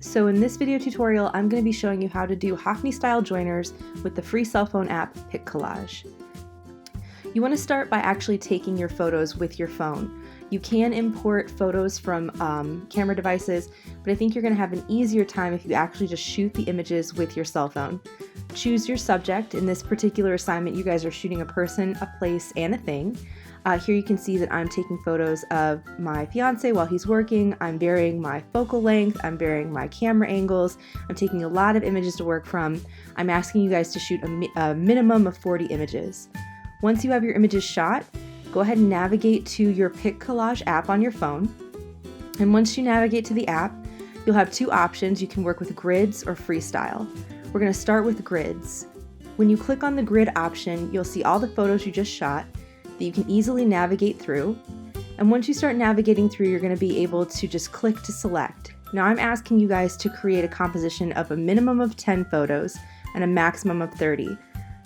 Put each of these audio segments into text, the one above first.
So in this video tutorial, I'm going to be showing you how to do Hockney style joiners with the free cell phone app PicCollage. You want to start by actually taking your photos with your phone. You can import photos from camera devices, but I think you're going to have an easier time if you actually just shoot the images with your cell phone. Choose your subject. In this particular assignment, you guys are shooting a person, a place, and a thing. Here you can see that I'm taking photos of my fiance while he's working. I'm varying my focal length. I'm varying my camera angles. I'm taking a lot of images to work from. I'm asking you guys to shoot a minimum of 40 images. Once you have your images shot, go ahead and navigate to your PicCollage app on your phone. And once you navigate to the app, you'll have two options. You can work with grids or freestyle. We're going to start with grids. When you click on the grid option, you'll see all the photos you just shot that you can easily navigate through. And once you start navigating through, you're going to be able to just click to select. Now I'm asking you guys to create a composition of a minimum of 10 photos and a maximum of 30.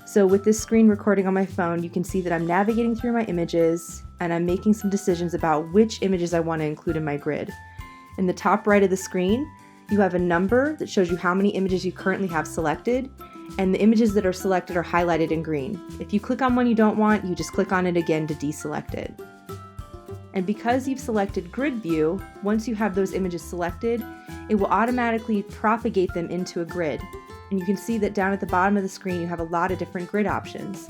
So with this screen recording on my phone, you can see that I'm navigating through my images and I'm making some decisions about which images I want to include in my grid. In the top right of the screen, you have a number that shows you how many images you currently have selected, and the images that are selected are highlighted in green. If you click on one you don't want, you just click on it again to deselect it. And because you've selected grid view, once you have those images selected, it will automatically propagate them into a grid. And you can see that down at the bottom of the screen you have a lot of different grid options.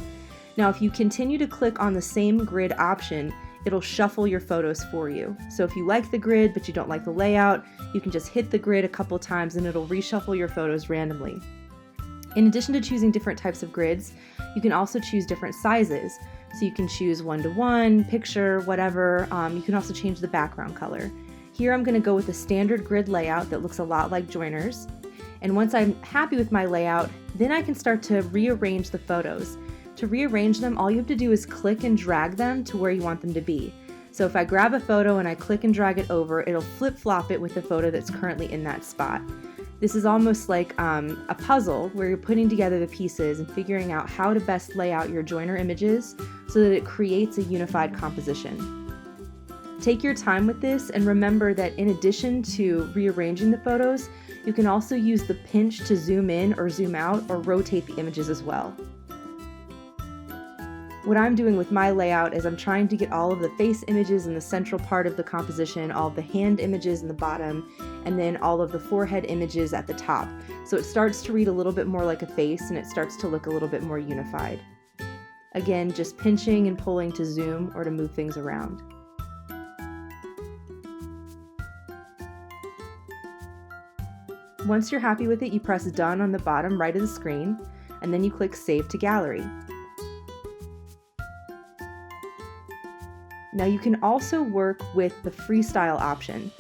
Now if you continue to click on the same grid option, it'll shuffle your photos for you. So if you like the grid but you don't like the layout, you can just hit the grid a couple times and it'll reshuffle your photos randomly. In addition to choosing different types of grids, you can also choose different sizes. So you can choose 1:1, picture, whatever. You can also change the background color. Here I'm going to go with a standard grid layout that looks a lot like joiners. And once I'm happy with my layout, then I can start to rearrange the photos. To rearrange them, all you have to do is click and drag them to where you want them to be. So if I grab a photo and I click and drag it over, it'll flip-flop it with the photo that's currently in that spot. This is almost like a puzzle where you're putting together the pieces and figuring out how to best lay out your joiner images so that it creates a unified composition. Take your time with this and remember that in addition to rearranging the photos, you can also use the pinch to zoom in or zoom out or rotate the images as well. What I'm doing with my layout is I'm trying to get all of the face images in the central part of the composition, all of the hand images in the bottom, and then all of the forehead images at the top. So it starts to read a little bit more like a face and it starts to look a little bit more unified. Again, just pinching and pulling to zoom or to move things around. Once you're happy with it, you press done on the bottom right of the screen, and then you click save to gallery. Now you can also work with the freestyle option.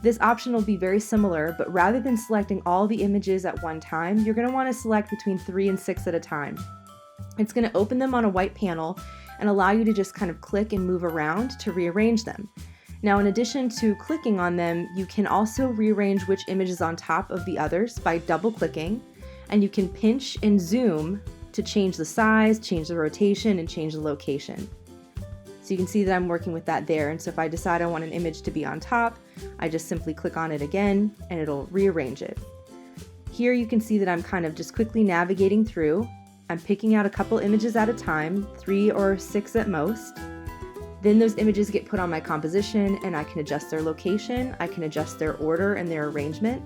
This option will be very similar, but rather than selecting all the images at one time, you're going to want to select between 3 and 6 at a time. It's going to open them on a white panel and allow you to just kind of click and move around to rearrange them. Now in addition to clicking on them, you can also rearrange which image is on top of the others by double clicking, and you can pinch and zoom to change the size, change the rotation, and change the location. So you can see that I'm working with that there, and so if I decide I want an image to be on top, I just simply click on it again and it'll rearrange it. Here you can see that I'm kind of just quickly navigating through. I'm picking out a couple images at a time, 3 or 6 at most. Then those images get put on my composition and I can adjust their location, I can adjust their order and their arrangement.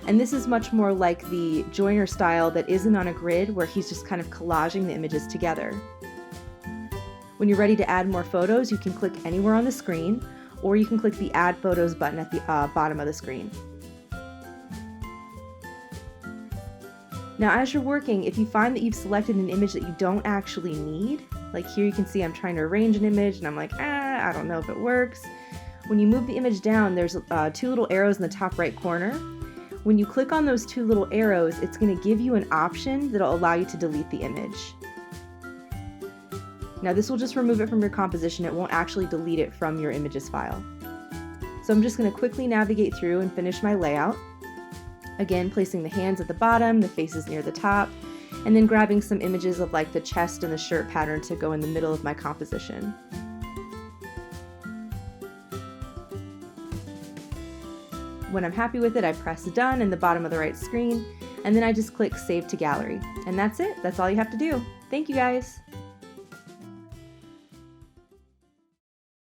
And this is much more like the joiner style that isn't on a grid where he's just kind of collaging the images together. When you're ready to add more photos, you can click anywhere on the screen, or you can click the Add Photos button at the bottom of the screen. Now as you're working, if you find that you've selected an image that you don't actually need, like here you can see I'm trying to arrange an image and I'm like, I don't know if it works. When you move the image down, there's 2 little arrows in the top right corner. When you click on those 2 little arrows, it's going to give you an option that'll allow you to delete the image. Now this will just remove it from your composition, it won't actually delete it from your images file. So I'm just going to quickly navigate through and finish my layout. Again, placing the hands at the bottom, the faces near the top, and then grabbing some images of like the chest and the shirt pattern to go in the middle of my composition. When I'm happy with it, I press done in the bottom of the right screen, and then I just click save to gallery. And that's it. That's all you have to do. Thank you guys.